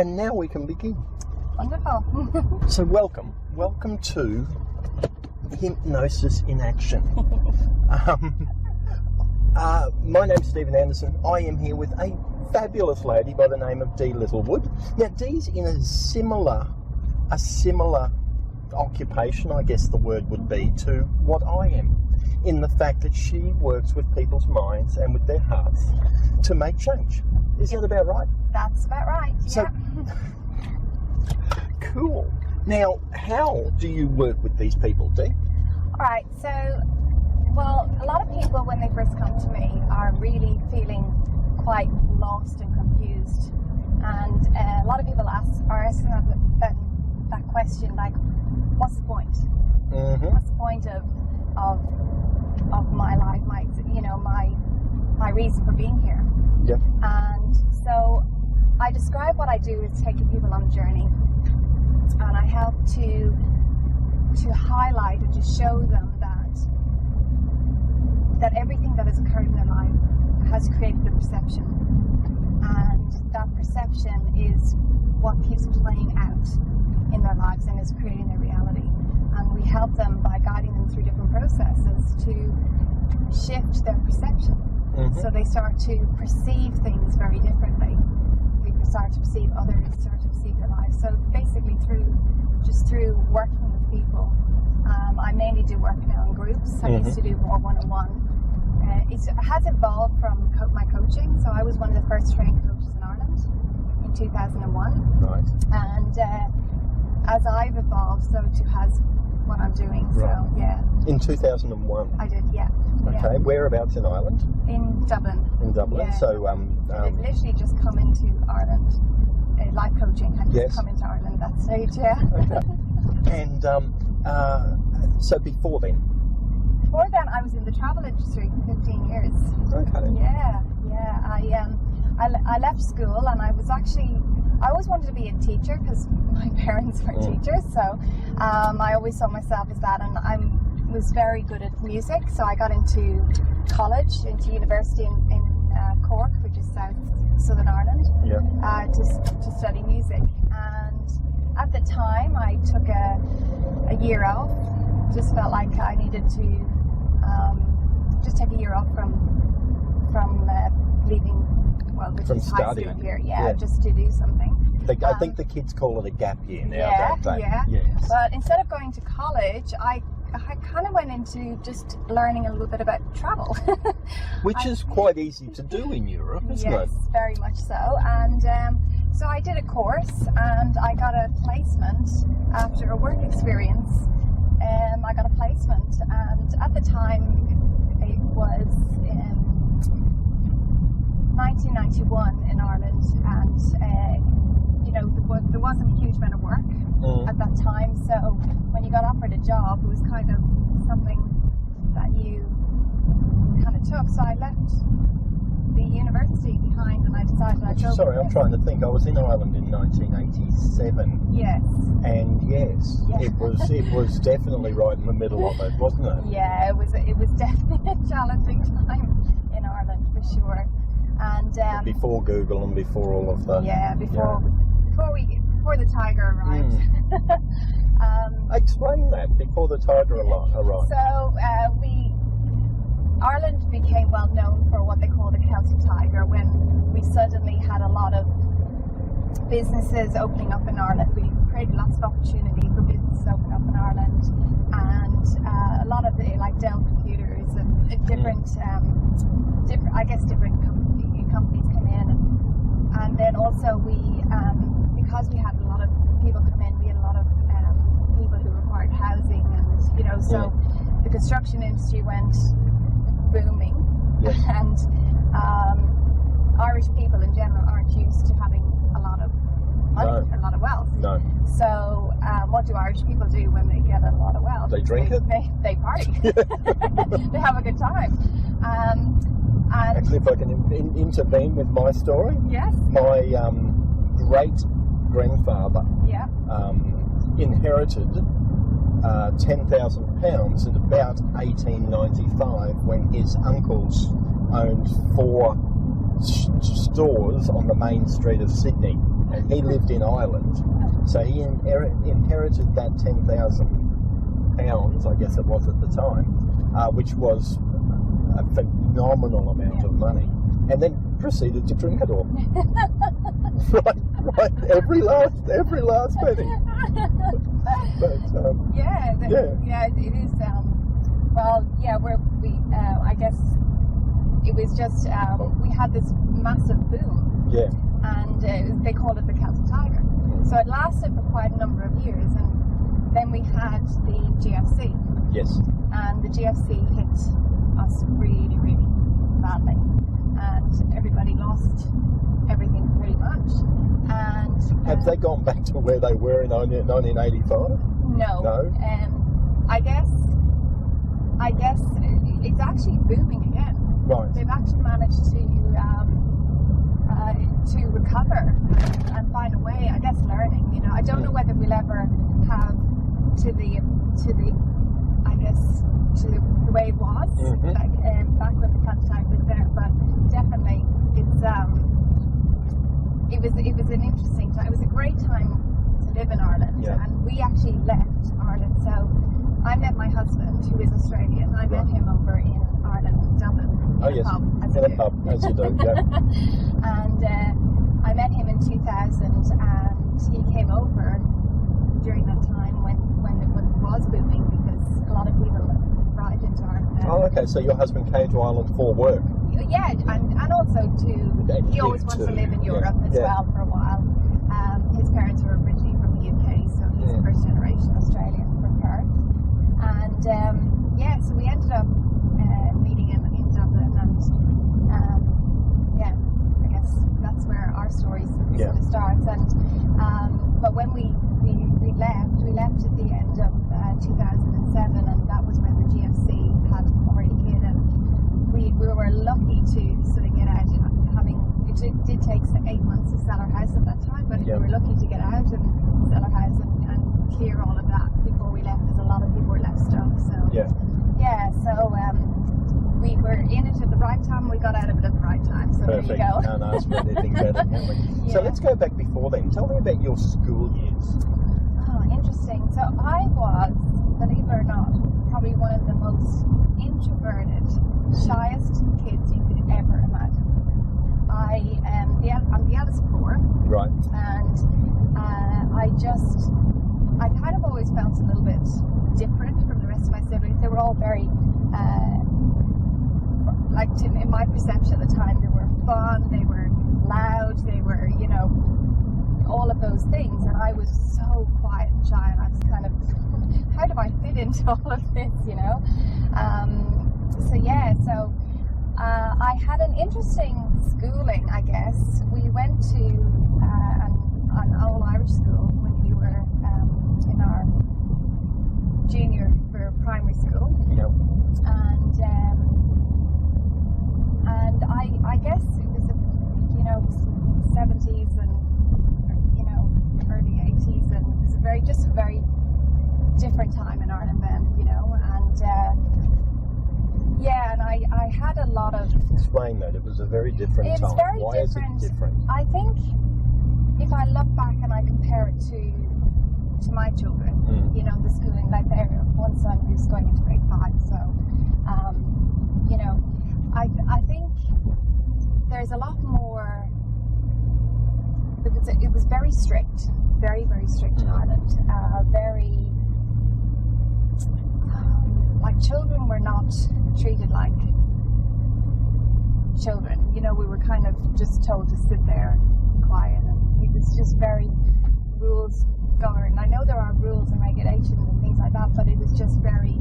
And now we can begin. Wonderful. So welcome to Hypnosis in Action. My name's Stephen Anderson. I am here with a fabulous lady by the name of Dee Littlewood. Now, Dee's in a similar occupation, I guess the word would be, to what I am, in the fact that she works with people's minds and with their hearts to make change. Is that about right? That's about right. So, yeah. Cool. Now, how do you work with these people, Dee? All right. So, well, a lot of people when they first come to me are really feeling quite lost and confused, and a lot of people are asking that question, like, what's the point? Mm-hmm. What's the point of my life? My reason for being here. Yeah. And so I describe what I do as taking people on a journey, and I help to highlight and to show them that everything that has occurred in their life has created a perception, and that perception is what keeps playing out in their lives and is creating their reality. And we help them by guiding them through different processes to shift their perception. Mm-hmm. So they start to perceive things very differently. They start to perceive others, start to perceive their lives. So basically through working with people, I mainly do work now in groups. I used to do more one-on-one. It has evolved from my coaching. So I was one of the first trained coaches in Ireland in 2001. Right. And as I've evolved, so too has what I'm doing. Right. So yeah. In 2001. I did, yeah. Okay. Yeah. Whereabouts in Ireland? In Dublin. In Dublin. Yeah. So I've literally just come into Ireland. Life coaching had Yes. just come into Ireland at that stage, yeah. Okay. And so before then? Before then, I was in the travel industry for 15 years. Okay. Yeah. I left school, and I always wanted to be a teacher because my parents were teachers, so I always saw myself as that, and I was very good at music, so I got into college, into university in Cork, which is Southern Ireland, to study music. And at the time, I took a year off. Just felt like I needed to just take a year off from leaving, which is high school here, just to do something. I think the kids call it a gap year now, don't they? Yeah. Yes. But instead of going to college, I kind of went into just learning a little bit about travel. Which is quite easy to do in Europe, isn't it? Yes, very much so. And so I did a course, and I got a placement after a work experience. I got a placement, and at the time it was in 1991 in Ireland, and there wasn't a huge amount of work at that time. So when you got offered a job, it was kind of something that you kind of took. So I left the university behind, and I decided I'd go. Sorry, I'm trying to think. I was in Ireland in 1987. Yes. And yes, it was definitely right in the middle of it, wasn't it? Yeah, it was definitely a challenging time in Ireland for sure. And before Google and before all of that. Yeah, before the tiger arrived. Explain that, before the tiger arrived. So Ireland became well known for what they call the Celtic tiger, when we suddenly had a lot of businesses opening up in Ireland. We created lots of opportunity for businesses opening up in Ireland, and a lot of the Dell computers and different companies come in, and then also because we had a lot of people come in, we had a lot of people who required housing, and so the construction industry went booming, and Irish people in general aren't used to having a lot of money, a lot of wealth. No. So what do Irish people do when they get a lot of wealth? They drink it? They party. They have a good time. Actually, if I can intervene with my story. Yes. My great-grandfather inherited £10,000 in about 1895 when his uncles owned 4 stores on the main street of Sydney. and he lived in Ireland. So he inherited that £10,000, I guess it was at the time, which was a phenomenal amount of money, and then proceeded to drink it all. right, every last penny. But, it is. I guess it was just we had this massive boom. Yeah. And they called it the Celtic Tiger. So it lasted for quite a number of years, and then we had the GFC. Yes. And the GFC hit us really, really badly, and everybody lost everything pretty much. And have they gone back to where they were in 1985? No. No. I guess it's actually booming again. Right. They've actually managed to recover and find a way. I guess learning. I don't know whether we'll ever have to the way it was back when the Celtic Tiger was there, but definitely it was an interesting time. It was a great time to live in Ireland, and we actually left Ireland. So I met my husband, who is Australian. I met him over in Ireland, Dublin. In a pub, as you do. Yeah. And I met him in 2000, and he came over during that time when it was booming, because a lot of people arrived into Ireland. Oh, okay. So your husband came to Ireland for work? Yeah, and also he always wanted to live in Europe as well for a while. His parents were originally from the UK, so he's a first generation Australian from Perth. And so we ended up meeting in Dublin, and I guess that's where our story sort of starts. And but when we left at the end of 2007, and that was when the GFC had already hit, and we were lucky to sort of get out. It did take 8 months to sell our house at that time, but we were lucky to get out and sell our house and clear all of that before we left, because a lot of people were left stuck. So we were in it at the right time. We got out of it at the right time. So perfect. There you go. Can't ask for anything better, can we? So let's go back before then. Tell me about your school years. Oh, interesting. So I was, believe it or not, probably one of the most introverted, shyest kids you could ever imagine. I'm the eldest of four. Right. And I kind of always felt a little bit different from the rest of my siblings. They were all very, in my perception at the time, they were fun, they were loud, they were, all of those things. And I was so quiet and shy, and I was kind of, how do I fit into all of this, I had an interesting schooling, I guess. We went to an all-Irish school when we were in our junior for primary school. Yep. And I guess it was the 70s and early 80s, and it was a very different time in Ireland then, and I had a lot of... Explain that. It was a very different time. Very Why different. Is it different? I think if I look back and I compare it to my children, the schooling, like I have one son who's going into grade 5, so, I think there's a lot more... It was very strict, very, very strict in Ireland. Children were not treated like children. We were kind of just told to sit there quiet, and it was just very rules governed. I know there are rules and regulations and things like that, but it was just very,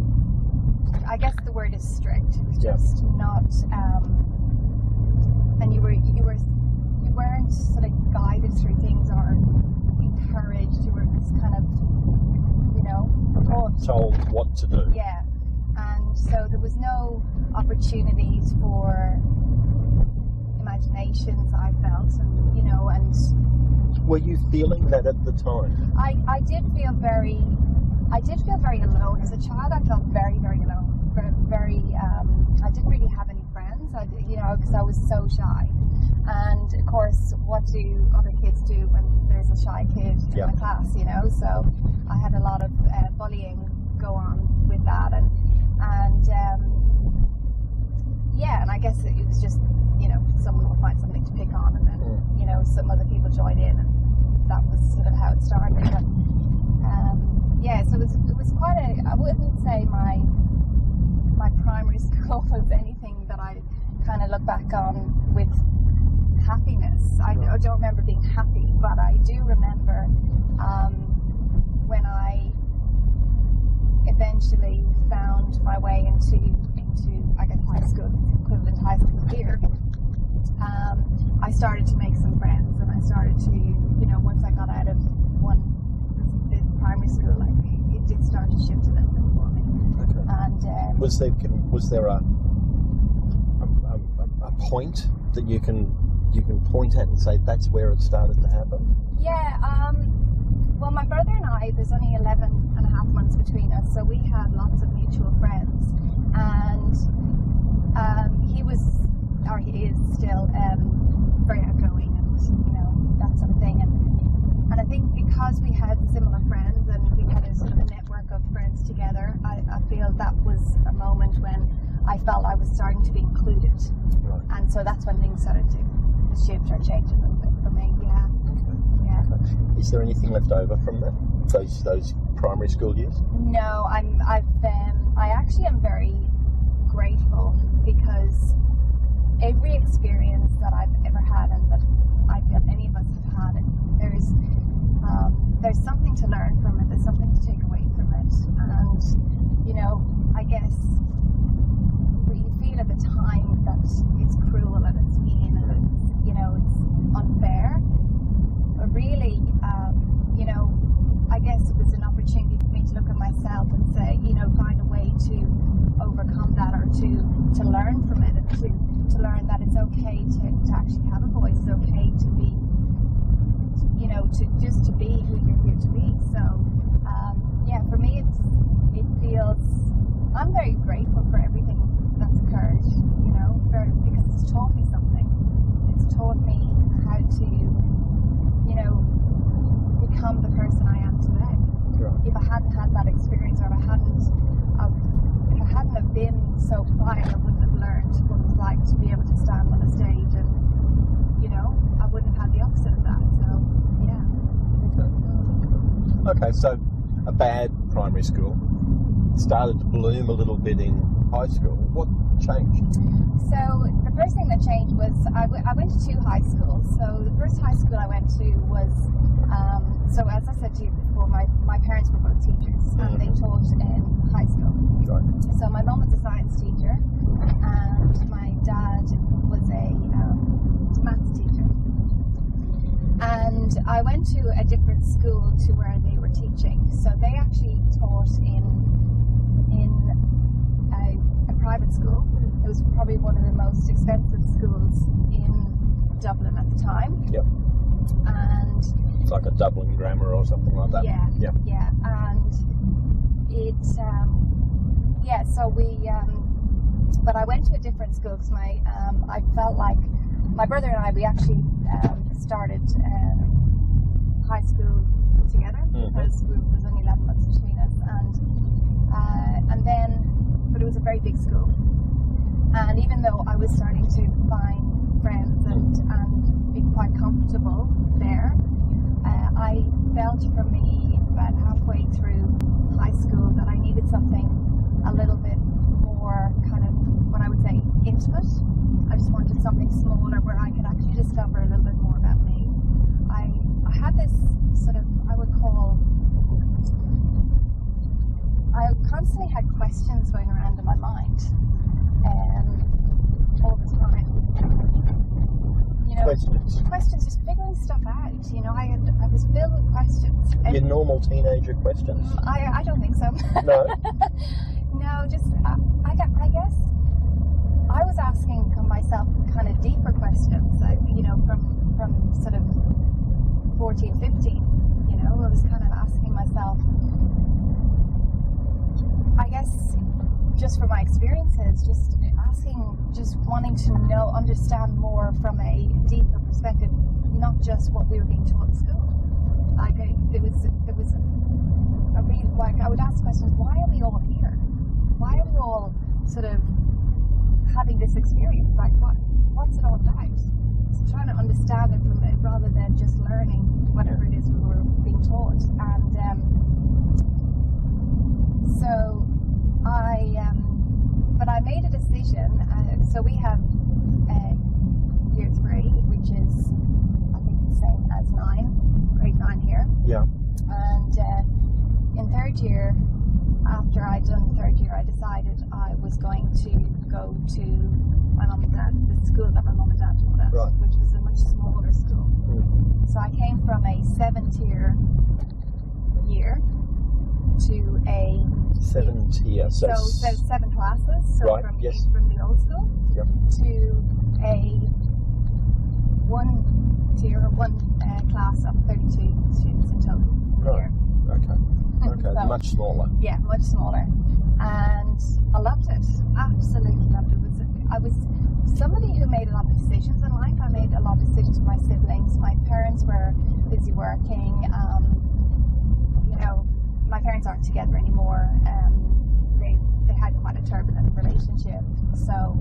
I guess the word is strict. It was just not, and you weren't sort of guided through things or encouraged. You were just kind of, told what to do. Yeah. And so there was no opportunities for imaginations, I felt, and Were you feeling that at the time? I did feel very alone as a child. I felt very, very alone. I didn't really have any friends. Because I was so shy, And of course, what do other kids do when there's a shy kid in the class, you know? So I had a lot of bullying go on with that, and and I guess it was just, you know, someone would find something to pick on, and then you know, some other people join in, and that was sort of how it started. But so it was quite I wouldn't say my primary school was anything that I kind of look back on with happiness. I don't remember being happy, but I do remember when I eventually found my way into I guess high school, equivalent high school here. I started to make some friends, and I started to, you know, once I got out of the primary school, like it did start to shift a little bit for me. Okay. And was there a point that you can point at and say that's where it started to happen? Yeah. Well, my brother and I, there's only 11 and a half months between us, so we had lots of mutual friends, and he is still very outgoing, and you know, that sort of thing, and I think because we had similar friends and we had a sort of a network of friends together, I feel that was a moment when I felt I was starting to be included, and so that's when things started to shift or change a little bit for me. Is there anything left over from that, those primary school years? No, I actually am very grateful, because every experience that I've ever had, and that I feel any of us have had, there's something to learn from it. There's something to take away from it, and you know, I guess we feel at the time that it's cruel and it's mean and it's, you know, it's unfair. But really, you know, I guess it was an opportunity for me to look at myself and say, you know, find a way to overcome that, or to learn from it, and to learn that it's okay to actually have a voice. It's okay to be, you know, to be who you're here to be. So, for me, it feels, I'm very grateful for everything that's occurred, you know, because it's taught me something. It's taught me how to, you know, become the person I am today. Right. If I hadn't had that experience, or if I hadn't have been so quiet, I wouldn't have learned what it was like to be able to stand on a stage, and you know, I wouldn't have had the opposite of that. So Okay, so a bad primary school started to bloom a little bit in high school. What changed? So the first thing that changed was I went to 2 high schools. So the first high school I went to was, so as I said to you before, my parents were both teachers, and they taught in high school. Right. So my mum was a science teacher, and my dad was a maths teacher. And I went to a different school to where they were teaching. So they actually taught in a private school. It was probably one of the most expensive schools in Dublin at the time. Yep. And it's like a Dublin grammar or something like that. Yeah. Yep. Yeah. And it, so we, but I went to a different school because I felt like my brother and I, we actually started high school together, because there was only 11 months between us, and then, but it was a very big school, and even though I was starting to find friends and be quite comfortable there, I felt for me about halfway through high school that I needed something a little bit more kind of, what I would say, intimate. I just wanted something smaller where I could actually discover a little bit more about me. I had this sort of, I constantly had questions going around in my mind, all the time. You know, questions, just figuring stuff out. You know, I was filled with questions. Your normal teenager questions? I don't think so. No. No, just I guess I was asking myself kind of deeper questions. You know, from sort of 14, 15. You know, I was kind of asking myself, I guess, just from my experiences, just wanting to understand more from a deeper perspective, not just what we were being taught at school. Like there was a reason. Like I would ask questions: why are we all here? Why are we all sort of having this experience? Like what's it all about? So trying to understand it from it rather than just learning whatever it is we were being taught. And so I made a decision. So we have year 3, which is I think the same as grade 9 here. Yeah. And in 3rd year, after I'd done 3rd year, I decided I was going to go to my mum and dad, the school that my mum and dad taught at, right. which was a much smaller school. So I came from a 7-tier year to a 7-tier. So 7 classes. So right. from Yes. from the old school yep. to a 1-tier or 1 class of 32 students in total. Right. Okay. Okay. So, much smaller. Yeah, much smaller. And I loved it. Absolutely loved it. I was somebody who made a lot of decisions in life. I made a lot of decisions for my siblings. My parents were busy working. My parents aren't together anymore. They had quite a turbulent relationship. So,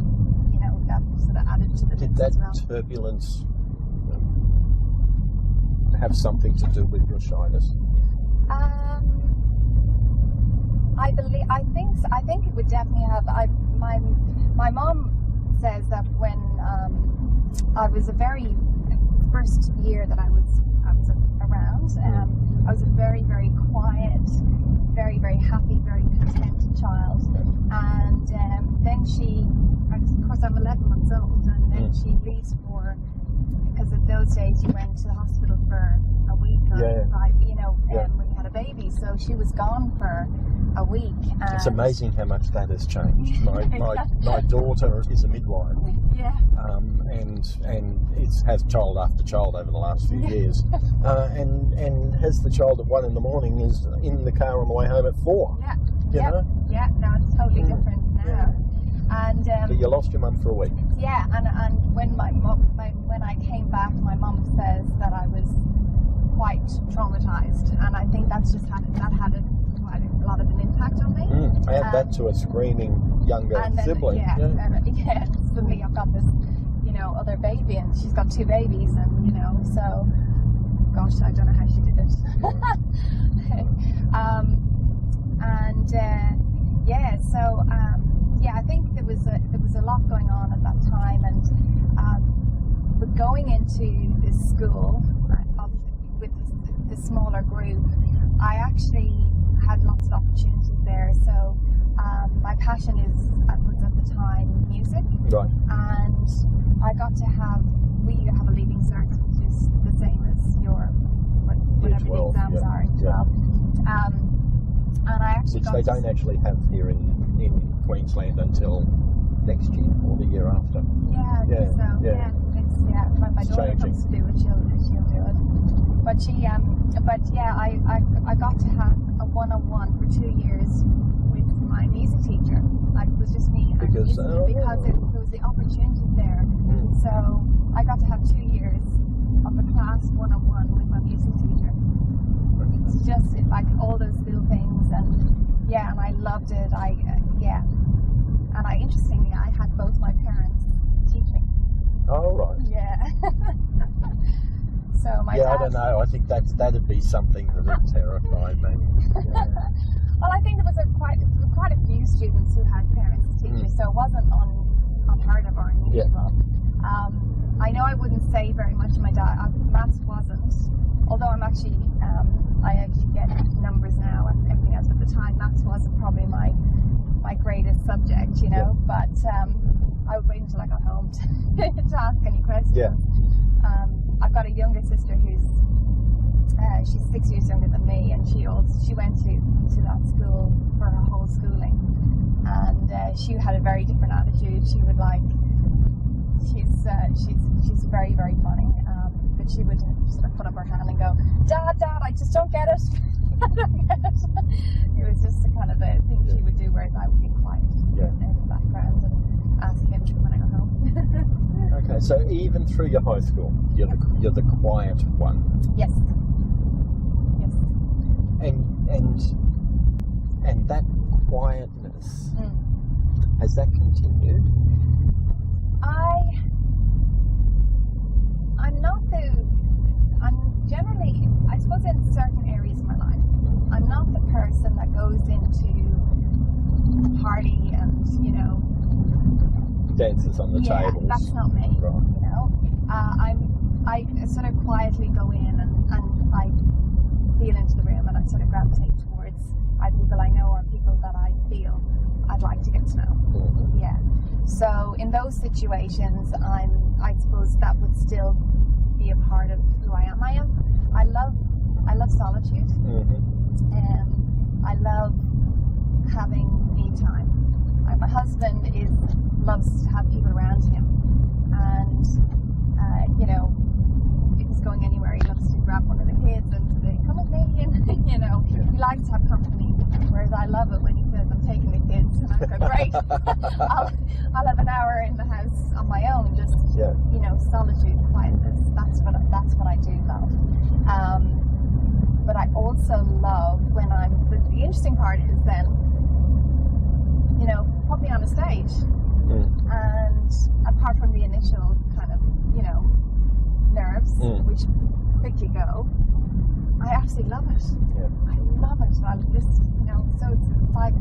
that sort of added to the Did mix that as well. turbulence have something to do with your shyness? I think it would definitely have. My mom says that when I was the very first year that I was around, I was a very, very quiet, very, very happy, very contented child. And then of course I'm 11 months old, and then she leaves because in those days you went to the hospital for a week or when you had a baby. So she was gone for a week. And it's amazing how much that has changed. My daughter is a midwife. Yeah. And it has child after child over the last few years. And has the child at 1 in the morning is in the car on the way home at 4. Yeah. You know? Yeah, no, it's totally different now. Yeah. And but you lost your mum for a week. Yeah, and when when I came back, my mum says that I was quite traumatized, and I think that's just had quite a lot of an impact on me. Add that to a screaming younger sibling. Suddenly I've got this, other baby, and she's got 2 babies, and so, gosh, I don't know how she did it. I think there was a lot going on at that time, and with going into this school with the smaller group, I actually had lots of opportunities there. So my passion was at the time music, right? And I got to we have a leaving cert, which is the same as whatever the exams are in 12. And I actually they don't actually have here in Queensland until next year or the year after. Yeah, I think so. Yeah. When my daughter comes to do it, she'll do it. But I got to have a 1-on-1 for 2 years with my music teacher. Like, it was just me and because there was the opportunity there. So I got to have 2 years of a class 1-on-1 with my music teacher. It's just like all those little things, and I loved it. And interestingly, I had both my parents teaching. Oh, right. Yeah. So my dad, I don't know. I think that'd be something that would terrify me. Yeah. Well, I think there was quite a few students who had parents as teachers, so it wasn't unheard of or unusual. Yeah. I know I wouldn't say very much to my dad. Maths wasn't, although I'm actually I actually get numbers now and everything else. At the time, maths wasn't probably my greatest subject, Yeah. But I would wait until I got home to ask any questions. Yeah. I've got a younger sister who's she's 6 years younger than me, and she went to that school for her whole schooling, and she had a very different attitude. She would she's very, very funny, but she would sort of put up her hand and go, Dad, I just don't get it. I don't get it. It was just the kind of a thing she would do, whereas I would be quiet. Okay, so even through your high school, you're the quiet one. Yes. Yes. And that quietness, has that continued? I'm generally, I suppose in certain areas of my life, I'm not the person that goes into a party and, Dances on the tables. That's not me. Right. I sort of quietly go in and I feel into the room and I sort of gravitate towards either people I know or people that I feel I'd like to get to know. Mm-hmm. Yeah. So in those situations, I suppose that would still be a part of who I am. I love solitude. Mm-hmm. I love having me time. My husband loves to have people around him, and if he's going anywhere, he loves to grab one of the kids and say, "Come with me," and he likes to have company. Whereas I love it when he says, "I'm taking the kids," and I go, "Great, I'll have an hour in the house on my own, just solitude, quietness." That's what I do love. But I also love when the interesting part is then, put me on a stage. And apart from the initial kind of, nerves, which quickly go, I absolutely love it. Yeah. I love it. I just, so it's like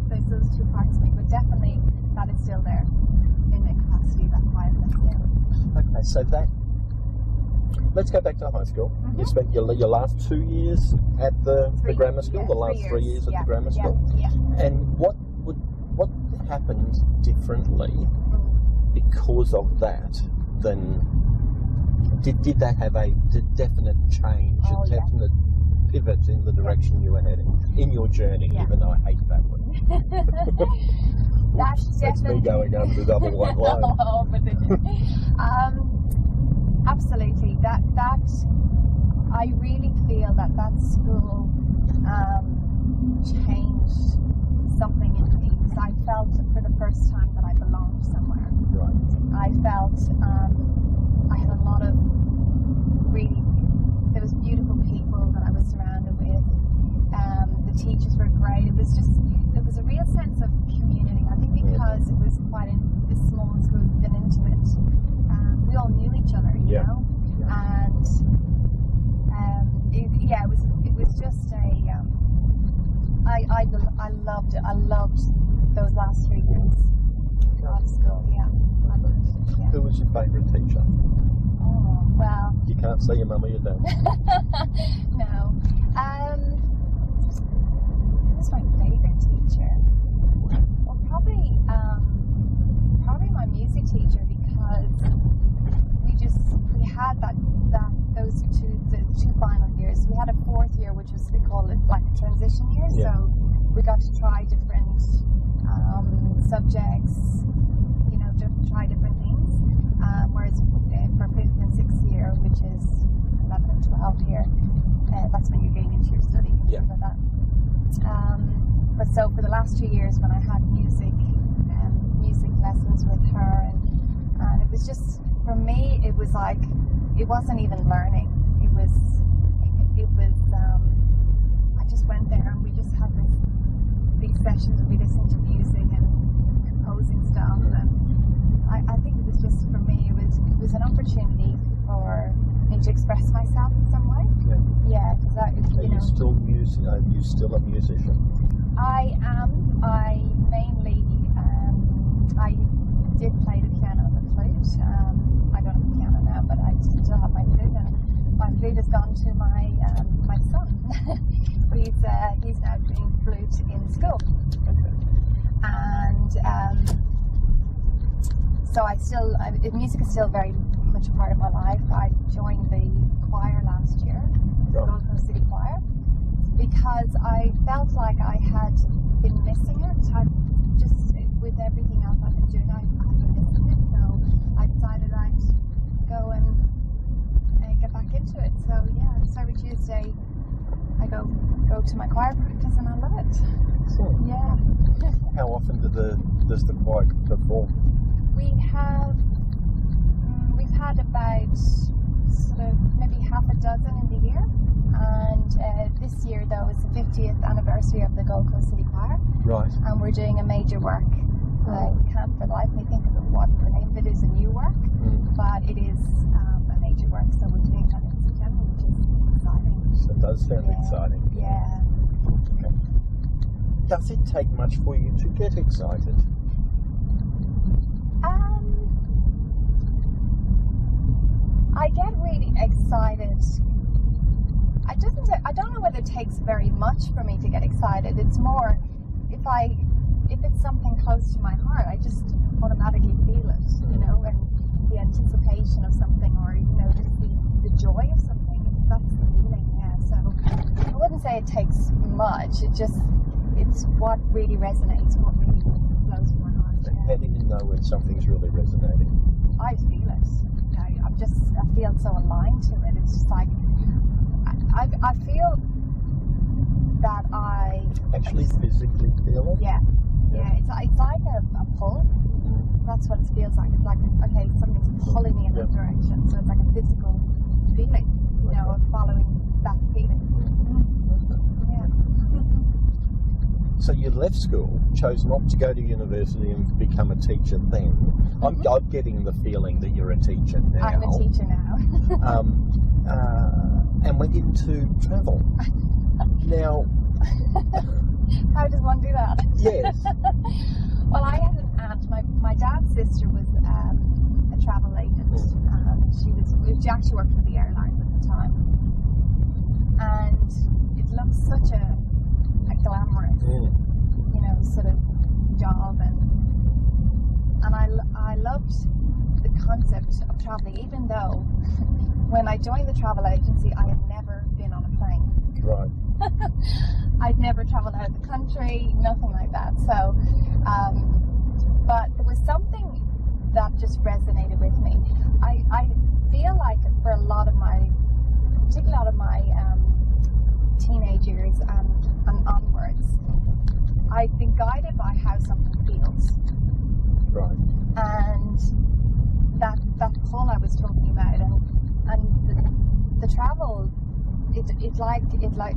there's those two parts of me, but definitely that is still there in the capacity, that quietness. Yeah. Okay, so let's go back to high school. Mm-hmm. You spent your last 2 years at the grammar school, the last 3 years at the grammar school. Yeah. And what happened differently because of that than did that have a definite change, a definite pivot in the direction you were heading in your journey, even though I hate that one. That's me going over the double white line. Oh, but absolutely. That I really feel that school changed something in me. I felt for the first time that I belonged somewhere. Right. I felt I had a lot of there was beautiful people that I was surrounded with. The teachers were great. There was a real sense of community. I think because it was quite a small school and intimate, we all knew each other, you know? And it was just I loved it. I loved those last 3 years of school. Who was your favourite teacher? Oh, well. You can't say your mum or your dad. No. Who's my favourite teacher? Well, probably my music teacher, because we had those two final years. We had a fourth year, which was, we call it like a transition year. Yeah. So we got to try different subjects, try different things. Whereas for fifth and sixth year, which is 11 and 12 here, that's when you gain into your study and things like that. But so for the last 2 years, when I had music lessons with her, and it was just, for me, it was like, it wasn't even learning. It was I just went there and we just had these sessions where we listened to music and composing stuff, and I think it was just, for me, it was an opportunity for me to express myself in some way. Yeah, because Are you still you still a musician? I am. I mainly I did play the piano and the flute. I don't have a piano now, but I still have my flute, and my flute has gone to my son. He's now doing flute in school. And so music is still very much a part of my life. I joined the choir last year, the Gold Coast City Choir, because I felt like I had been missing it. With everything else I've been doing, I've been missing it. So I decided I'd go and get back into it. So every Tuesday I go to my choir practice, and I love it. Excellent. Yeah. How often does the choir perform? We have had about sort of maybe half a dozen in the year. And this year, though, is the 50th anniversary of the Gold Coast City Choir. Right. And we're doing a major work. I can't for the life of me think of what the name of it is, a new work, but it is a major work, so we're doing that in September, which is exciting. So it does sound exciting. Yeah. Okay. Does it take much for you to get excited? I get really excited. I don't know whether it takes very much for me to get excited. It's more if it's something close to my heart, I just automatically feel it, you know, and the anticipation of something, or you know, just the joy of something. That's the feeling, yeah. So I wouldn't say it takes much. It's what really resonates, what really flows from my heart. And how do you know when something's really resonating? I feel it. I feel so aligned to it. It's just like I feel that I actually physically feel it. Yeah. It's like a pull. That's what it feels like. It's like, okay, something's pulling me in that direction. So it's like a physical feeling, you know, of following that feeling. Yeah. So you left school, chose not to go to university and become a teacher then. I'm getting the feeling that you're a teacher now. I'm a teacher now. And went into travel. Now... How does one do that? Yes. Well, I had an aunt. My dad's sister was a travel agent. She actually worked for the airlines at the time, and it looked such a glamorous, you know, sort of job, and I loved the concept of traveling, even though when I joined the travel agency, I had never been on a plane. Right. I'd never traveled out of the country, nothing like that. So, but there was something that just resonated with me. I feel like for particularly a lot of my teenage years and onwards, I've been guided by how something feels. Right. And that pull I was talking about, and the travel. It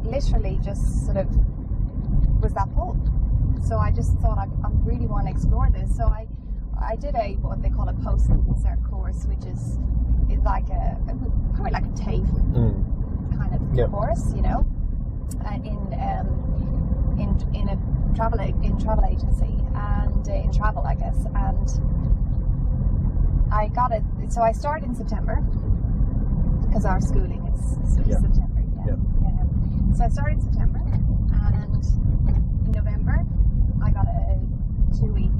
literally just sort of was that pull. So I just thought I really want to explore this. So I did what they call a post-insert course, which is like probably like a TAFE kind of course, you know, in a travel agency and in travel, I guess. And I got it. So I started in September because our schooling is September. So I started in September, and in November I got a 2-week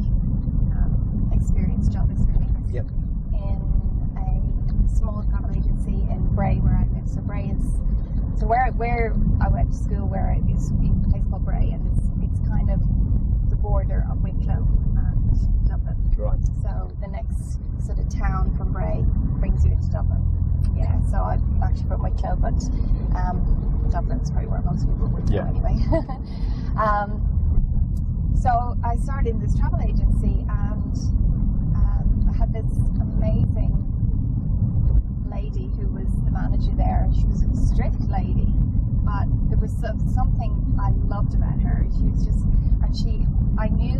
job experience in a small travel agency in Bray, where I live. So Bray is where I went to school, where it is a place called Bray, and it's kind of the border of Wicklow and Dublin. Right. So the next sort of town from Bray brings you into Dublin. Yeah, so I'm actually from Wicklow, but Dublin's probably where most people would go anyway. So I started in this travel agency, and I had this amazing lady who was the manager there. She was a strict lady, but there was something I loved about her. She was just, I knew,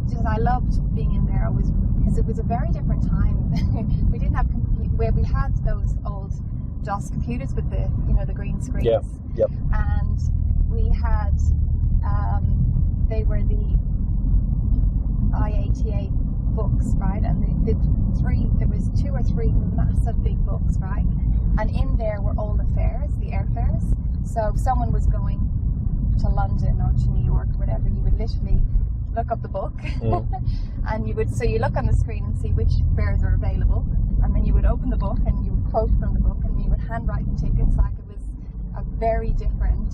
just I loved being in there. Because it was a very different time. We didn't have where we had those old DOS computers with the green screens. Yep. And we had they were the IATA books, right? And there was 2 or 3 massive big books, right? And in there were all the fares, the airfares. So if someone was going to London or to New York or whatever, you would literally look up the book and you look on the screen and see which fares are available, and then you would open the book and you would quote from the book, and you would handwrite the tickets. Like, it was a very different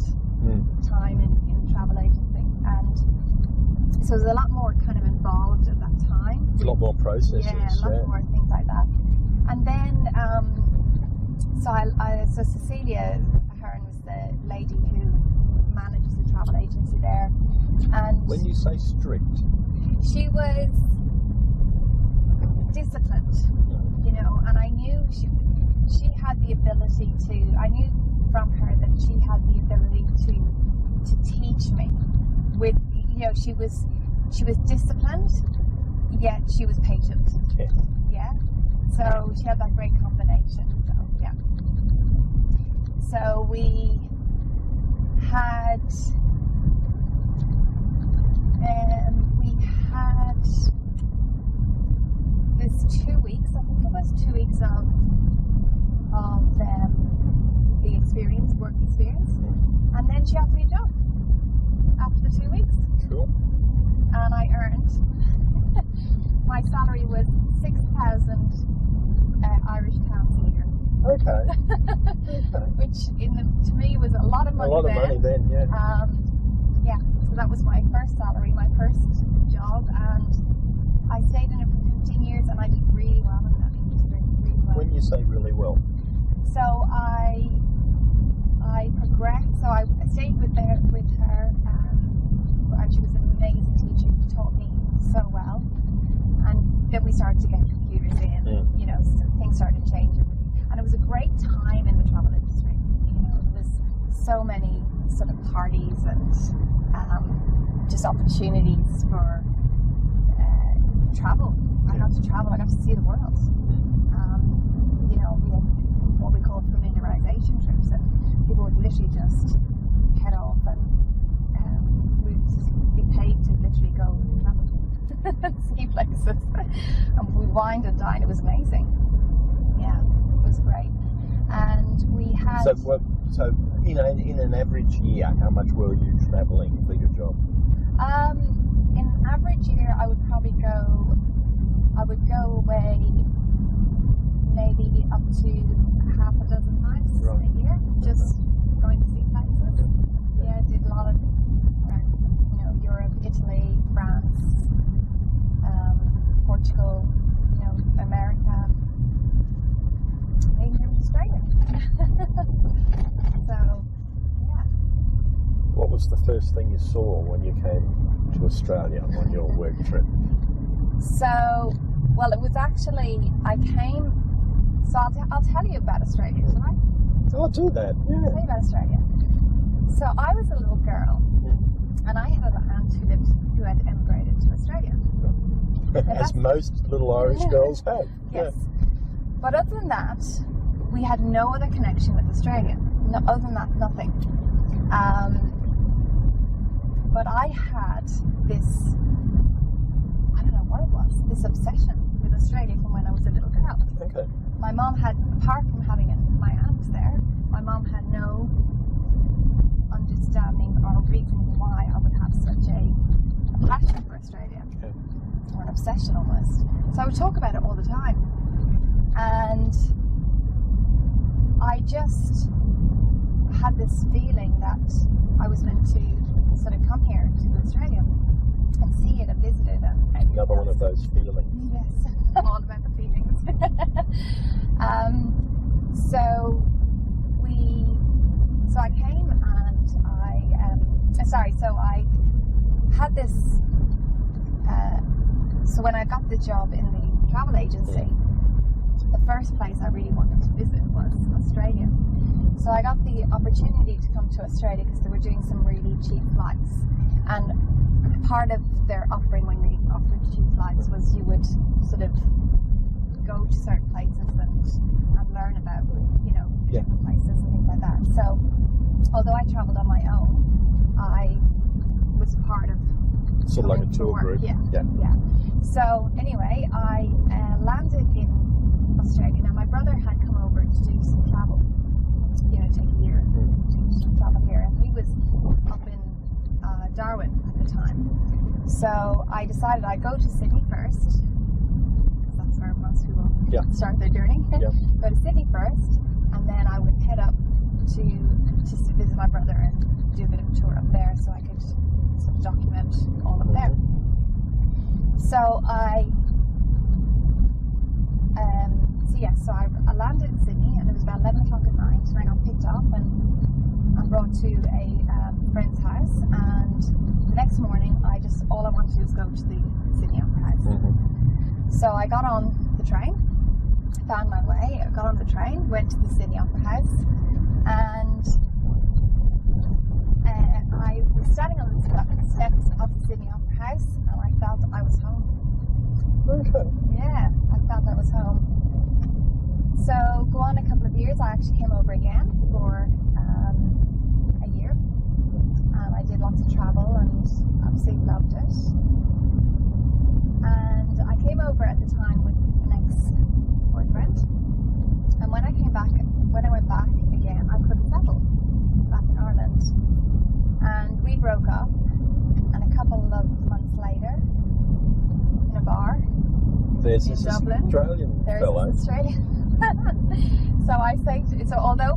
time in travel agency, and so there's a lot more kind of involved at that time. A lot more processes. Yeah, a lot more things like that. And then so Cecilia Ahern was the lady who manages the travel agency there. And when you say strict, she was disciplined. know, and I knew she had the ability to. I knew from her that she had the ability to teach me. With, you know, she was disciplined, yet she was patient. Yeah. Yeah. So she had that great combination. So yeah. So we had this 2 weeks. I think it was 2 weeks of the work experience, and then she offered me a job after the 2 weeks. Cool. And I earned my salary was 6,000 Irish pounds a year. Okay. Which to me was a lot of money. A lot of money then, yeah. Yeah. So that was my first salary, my first job, and I stayed in it for 15 years, and I did really well in that industry. Really well. When you say really well? So I progressed. So I stayed with her, and she was an amazing teacher. She taught me so well. And then we started to get computers in, and, you know, so things started changing. And it was a great time in the travel industry. You know, there was so many sort of parties and just opportunities for travel. I got to travel. I got to see the world. You know, we had what we call familiarization trips, and people would literally just head off, and we'd be paid to literally go travel, see places, and we wined and dined. It was amazing. Yeah, it was great. And we had. So in an average year, how much were you travelling for your job? In an average year, I would go away maybe up to half a dozen times a year, just going to see places. Yeah, did a lot of, you know, Europe, Italy, France, Portugal, you know, America, even Australia. So, yeah. What was the first thing you saw when you came to Australia on your work trip? So, well, it was actually, I came, so I'll tell you about Australia, shall I? I'll do that. Yeah. I'll tell you about Australia. So I was a little girl, and I had an aunt who had emigrated to Australia. As most little Irish girls have. Yes. Yeah. But other than that, we had no other connection with Australia. No, other than that, nothing. But I had this, I don't know what it was, this obsession with Australia from when I was a little girl. Okay. My mom had, apart from having my aunt there, my mom had no understanding or reason why I would have such a passion for Australia. Okay. Or an obsession almost. So I would talk about it all the time. And I just had this feeling that I was meant to sort of come here to Australia and see it and visit it. And another one of those feelings. Yes, all about the feelings. So I came and I had this, so when I got the job in the travel agency, the first place I really wanted to visit was Australia. So I got the opportunity to come to Australia because they were doing some really cheap flights. And part of their offering when we offered cheap flights was you would sort of go to certain places and learn about, you know, different places and things like that. So although I travelled on my own, I was part of sort of like a tour group. Yeah. So anyway, I landed in Australia. Now my brother had come over to do some travel, you know, take a year to do some travel here, and he was up in Darwin at the time. So I decided I'd go to Sydney first, because that's where most people start their journey. Go to Sydney first, and then I would head up to visit my brother and do a bit of a tour up there, so I could sort of document all up there. So so I landed in Sydney, and it was about 11 o'clock at night, and I got picked up and brought to a friend's house, and the next morning all I wanted to do was go to the Sydney Opera House. So I got on the train, found my way. I got on the train, went to the Sydney Opera House, and I was standing on the steps of the Sydney Opera House, and I felt I was home. Okay. Yeah, I felt I was home. So, go on a couple of years, I actually came over again for a year, and I did lots of travel and absolutely loved it. And I came over at the time with an ex-boyfriend, and when I went back again, I couldn't settle back in Ireland, and we broke up. And a couple of months later, in a bar There's in this Dublin, Australian there's fellow. this Australian. So I say, although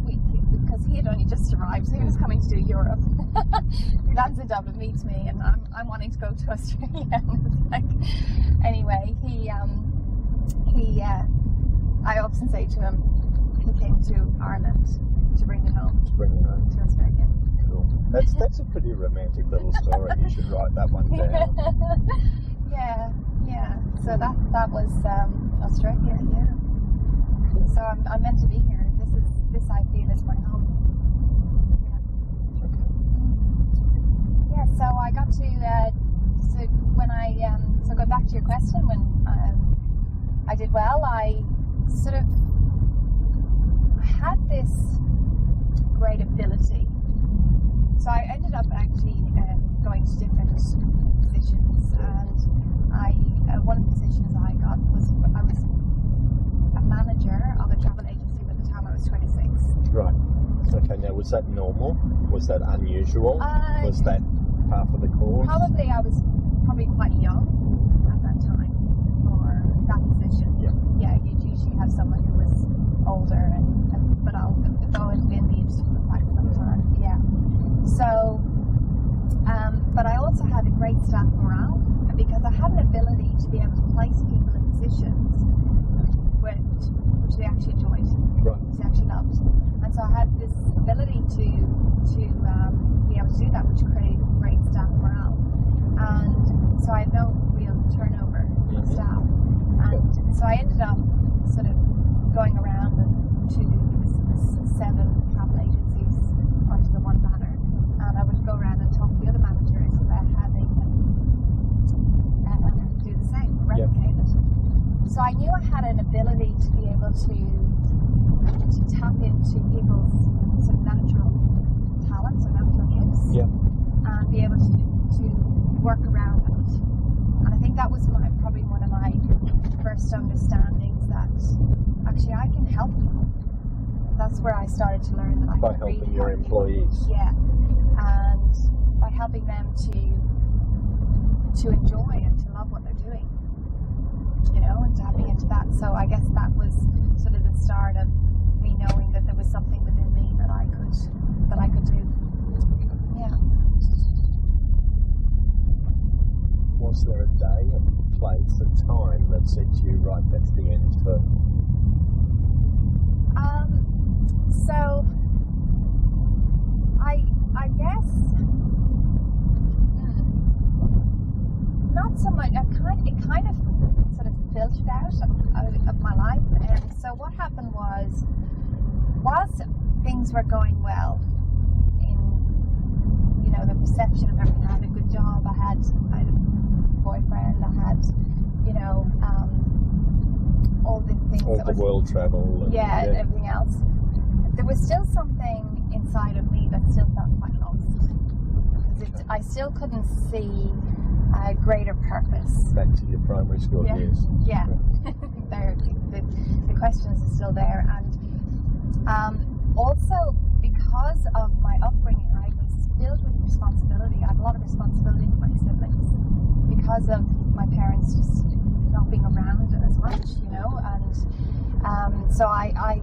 because he had only just arrived, so he was coming to do Europe. He lands in Dublin, meets me, and I'm wanting to go to Australia. And it's like, anyway, I often say to him, he came to Ireland to bring me home to Australia. Cool. That's a pretty romantic little story. You should write that one down. Yeah. So that was Australia. Yeah. So I'm meant to be here. This I feel is my home. Yeah. So I got to so going back to your question, when I did well, I had this great ability. So I ended up actually going to different positions, and one of the positions I got was I was a manager of a travel agency by the time I was 26. Right. Okay, now was that normal? Was that unusual? Was that part of the course? Probably I was quite young at that time for that position. Yeah, you'd usually have someone who was older, but though I'd been in the industry for quite some time. Yeah. So, but I also had a great staff morale, because I had an ability to be able to place people in positions which they actually enjoyed, which they actually loved, and so I had this ability to be able to do that, which created great staff morale, and so I had no real turnover of staff, and so I ended up sort of going around to 7 travel agencies under the one banner, and I would go around and talk to the other managers about how they can do the same, replicate it. So I knew I had an ability to be able to tap into people's sort of natural talents or natural gifts, and be able to work around that. And I think that was probably one of my first understandings, that actually I can help people. That's where I started to learn that I by can helping really your help employees. people. Yeah, and by helping them to enjoy and to love what they're doing, and tapping into that. So I guess that was sort of the start of me knowing that there was something within me that I could do. Yeah. Was there a day, a place, a time that said to you, right, that's the end for? So I guess not so much. It kind of sort of filtered out of my life, and so what happened was, whilst things were going well in the perception of everything, I had a good job, I had a boyfriend, I had all the things, all the world travel, and everything else, there was still something inside of me that still felt quite lost, because I still couldn't see a greater purpose. Back to your primary school years. Yeah. the questions are still there, and also because of my upbringing, I was filled with responsibility. I had a lot of responsibility for my siblings because of my parents just not being around as much, and so I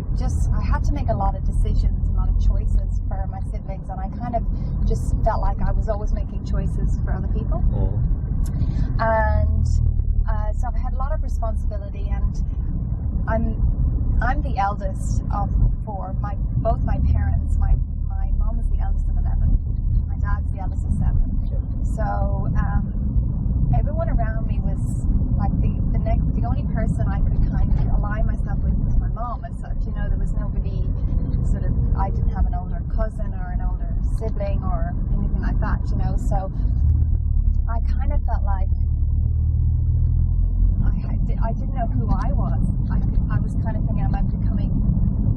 had to make a lot of decisions, a lot of choices for my siblings, and I kind of just felt like I was always making choices for other people. And so I've had a lot of responsibility, and I'm the eldest of 4. Both my parents, my mom is the eldest of 11, my dad's the eldest of 7. So everyone around me was like the like the only person I could kind of align myself with was my mom as such. You know, there was nobody sort of, I didn't have an older cousin or an older sibling or anything like that, you know, so I kind of felt like I didn't know who I was. I was kind of thinking about becoming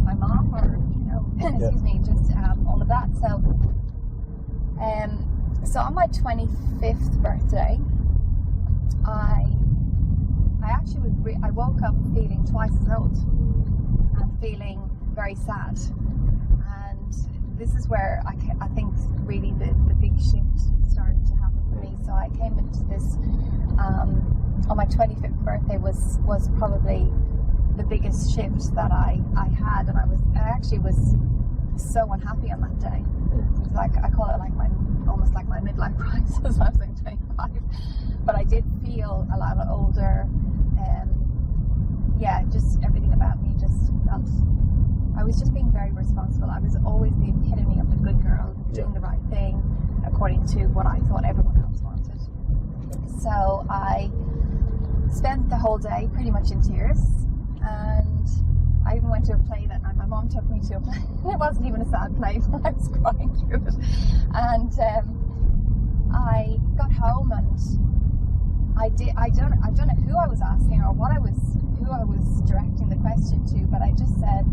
my mom or, you know, excuse me, just all of that. So on my 25th birthday, I actually I woke up feeling twice as old and feeling very sad. And this is where I think really the big shift started to happen for me. So I came into this, on my 25th birthday was probably the biggest shift that I had, and I actually was so unhappy on that day. It was like, I call it like almost like my midlife crisis when I was like 25. But I did feel a lot older, just everything about me just felt, I was just being very responsible. I was always the epitome of the good girl, doing the right thing according to what I thought everyone else wanted. So I spent the whole day pretty much in tears, and I even went to a play that night. My mom took me to a play. It wasn't even a sad play, but I was crying through it. And I got home, and I don't know who I was asking or who I was directing the question to, but I just said,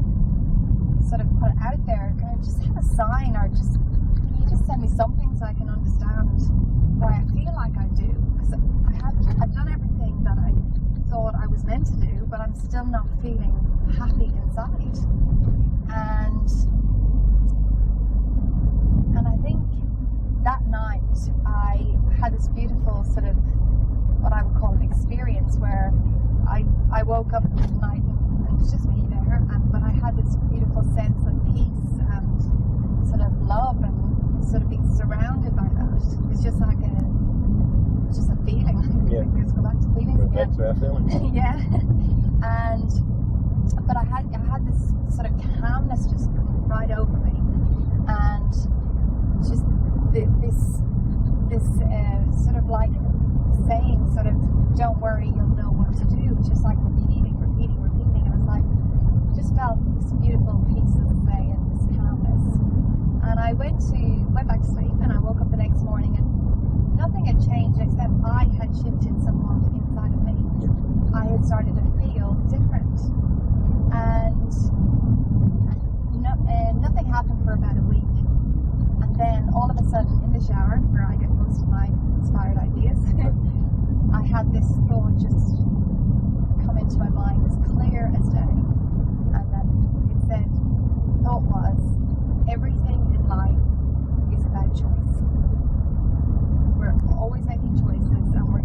sort of put it out there, can I just have a sign, or can you just send me something so I can understand why I feel like I do? Because I've done everything that I thought I was meant to do, but I'm still not feeling happy inside. And I think that night I had this beautiful sort of, what I would call an experience, where I woke up at night and it was just me there, but I had this beautiful sense of peace and sort of love, and sort of being surrounded by that. It's just like a feeling. Yeah. Let's go back to feelings again. Back to our feelings. Yeah. But I had this sort of calmness just come right over me, and just this sort of like saying, sort of, don't worry, you'll know what to do. It's just like repeating, and it's like, just felt this beautiful peace, as I say, and this calmness. And I went back to sleep, and I woke up the next morning, and nothing had changed except I had shifted somewhat inside of me. I had started to feel different, and nothing happened for about a week. And then all of a sudden, in the shower, where I get most of my inspired ideas, I had this thought just come into my mind as clear as day. And then it said, the thought was, everything in life is about choice. We're always making choices, and we're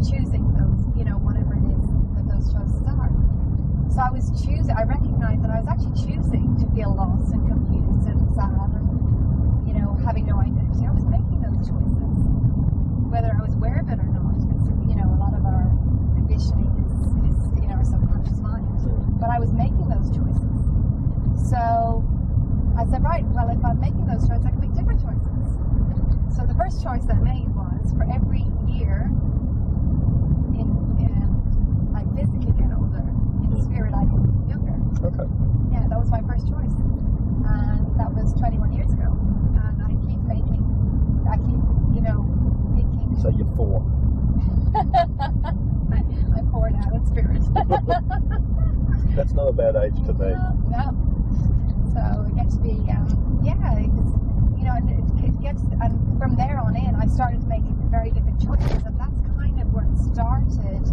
choosing those, you know, whatever it is that those choices are. So I recognized that I was actually choosing to feel lost and confused and sad and, you know, having no identity. I was making those choices, whether I was aware of it or not, because, you know, a lot of our conditioning is you know, our subconscious mind. But I was making those choices. So I said, right, well, if I'm making those choices, I can make different choices. So the first choice I made was, for every year I physically get older, in spirit I get younger. Okay. Yeah, that was my first choice. And that was 21 years ago. And I keep, you know, thinking. So you're 4. I'm 4 now in spirit. That's not a bad age to be. No. So it gets to be, it's, you know, and it gets, and from there on in, I started to make very different choices, and that's kind of what started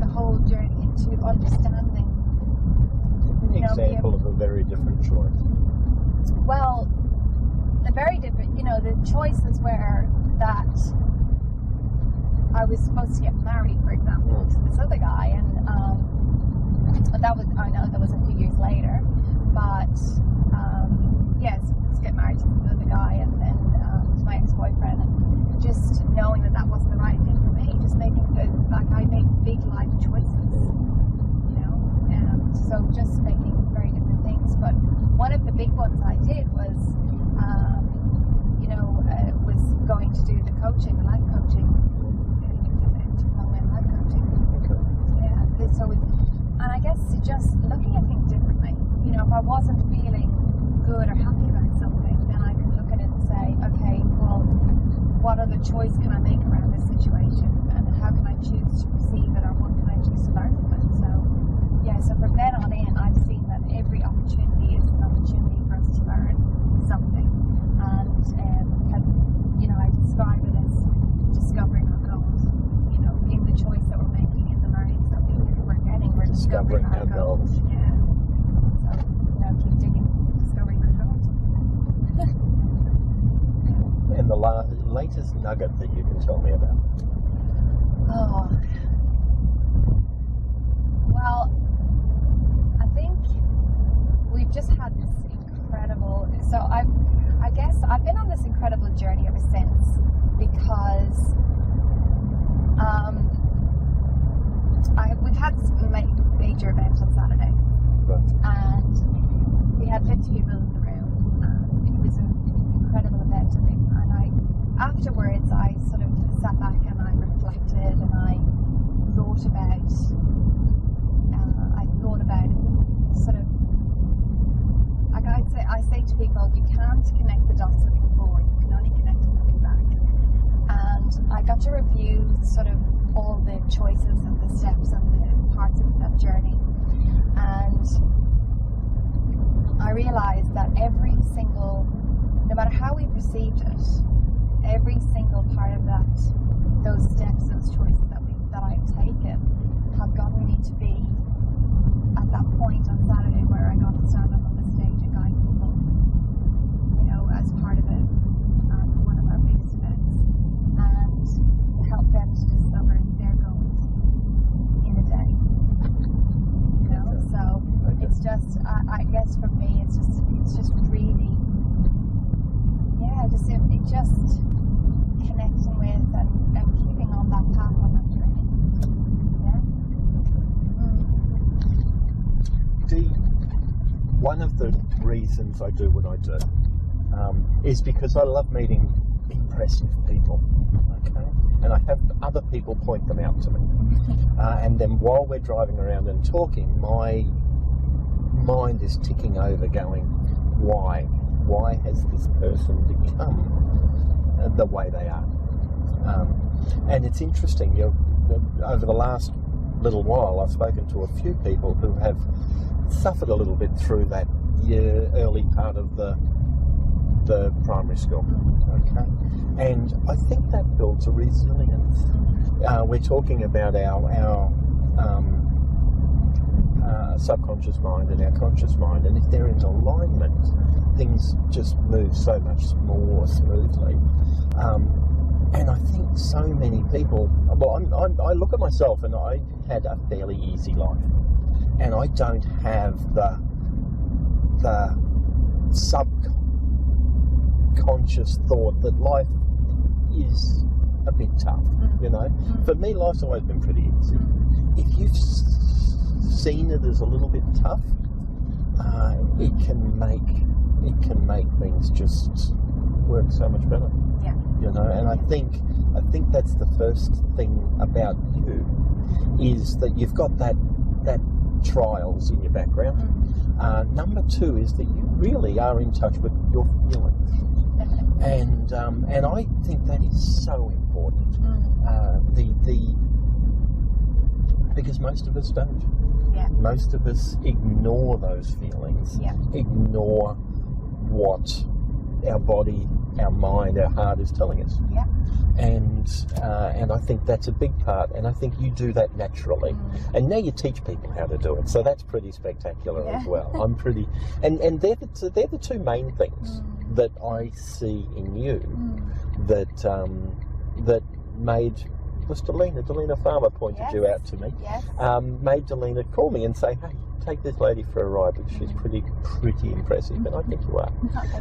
the whole journey into understanding. An example of a very different choice. Well, a very different, you know, the choices were that I was supposed to get married, for example, to this other guy, and that was, I know that was a few years later, but yes, to get married to the other guy, and then to my ex-boyfriend, and just knowing that wasn't the right thing for me, just making I made big life choices, you know, so just making very different things. But one of the big ones I did was, was going to do the coaching, the life coaching, to become a and I guess just looking at things differently. You know, if I wasn't feeling good or happy about something, then I could look at it and say, okay, well, what other choice can I make around this situation, and how can I choose to perceive it, or what can I choose to learn from it? So, yeah, so from then on in, I've seen that every opportunity is an opportunity for us to learn something, and you know, I describe it as discovering our goals. You know, in the choice that we're making, in the learnings that we're getting, we're discovering our goals. Yeah. So, you know, keep digging, discovering our goals. And the latest nugget that you can tell me about? Oh. Well, I think we've just had this incredible... So I guess I've been on this incredible journey ever since, because we've had this major event on Saturday. Right. And we had 50 people in the room, and it was an incredible event. And afterwards, I sort of sat back and I reflected, and I thought about sort of, like I say to people, you can't connect the dots looking forward, you can only connect them looking back. And I got to review sort of all the choices and the steps and the parts of that journey, and I realized that every single, no matter how we perceived it, every single part of that, those steps, those choices that I've taken, have gotten me to be at that point on Saturday where I got to stand up on the stage and guide people, you know, as part of one of our biggest events, and help them to discover their goals in a day. You know, so it's just, I guess for me, it's just really, yeah, just connecting with and keeping on that path, on that journey. Yeah. Dee, one of the reasons I do what I do is because I love meeting impressive people, okay? And I have other people point them out to me. And then while we're driving around and talking, my mind is ticking over going, why? Why has this person become the way they are? And it's interesting, over the last little while, I've spoken to a few people who have suffered a little bit through that early part of the primary school. Okay, and I think that builds a resilience. We're talking about our subconscious mind and our conscious mind, and if they're in alignment, things just move so much more smoothly. And I think so many people, well, I look at myself and I had a fairly easy life, and I don't have the subconscious thought that life is a bit tough, you know. For me, life's always been pretty easy. If you've seen it as a little bit tough, it can make things just work so much better. Yeah. You know, and I think that's the first thing about you, is that you've got that trials in your background. Number two is that you really are in touch with your feelings, and I think that is so important. Because most of us don't. Yeah. Most of us ignore those feelings. Yeah. Ignore what our body, our mind, our heart is telling us. Yeah. And I think that's a big part, and I think you do that naturally. And now you teach people how to do it, so that's pretty spectacular as well. I'm pretty, and they're the two main things that I see in you that made. Was Delina Farmer pointed you out to me. Yes. Made Delina call me and say, hey, take this lady for a ride because she's pretty impressive, and I think you are.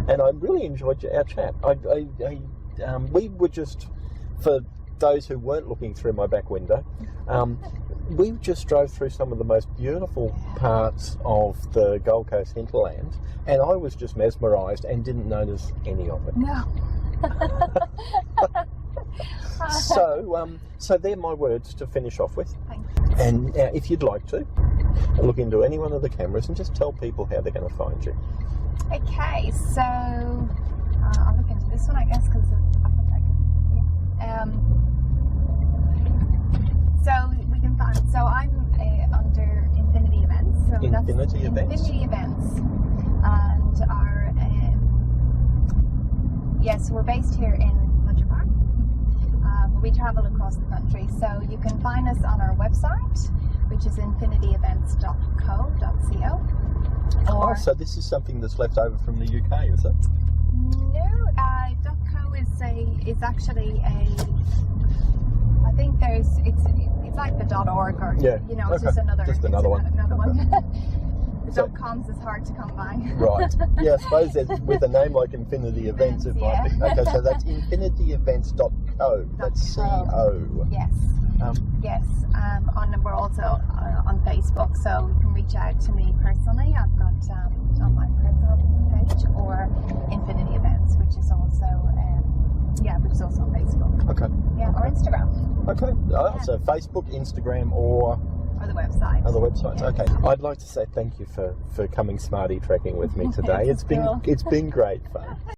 And I really enjoyed our chat. We were just, for those who weren't looking through my back window, we just drove through some of the most beautiful parts of the Gold Coast hinterland, and I was just mesmerised and didn't notice any of it. No. So they're my words to finish off with. Thank you. And if you'd like to, look into any one of the cameras and just tell people how they're going to find you. Okay, so I'll look into this one, I guess, because I think I can. So we can find. So I'm under Infinity Events. So Infinity Events. Infinity Events, and our yes, we're based here in Budger Park. We travel across the country, so you can find us on our website, which is infinityevents.co.co. Oh, so this is something that's left over from the UK, is it? No, .co is actually a. I think it's like the .org or you know, it's just another one. Another one. The .coms is hard to come by. Right. Yeah, I suppose with a name like Infinity Events, it might be. Okay, so that's infinityevents.co. That's CO. Yes. Yes. And we're also on Facebook, so you can reach out to me personally. I've got on my personal page, or Infinity Events, which is also on Facebook. Okay. Yeah, or Instagram. Okay. So Facebook, Instagram, or the website. Other websites. Okay. I'd like to say thank you for coming Smartie Trekking with me today. It's been great fun.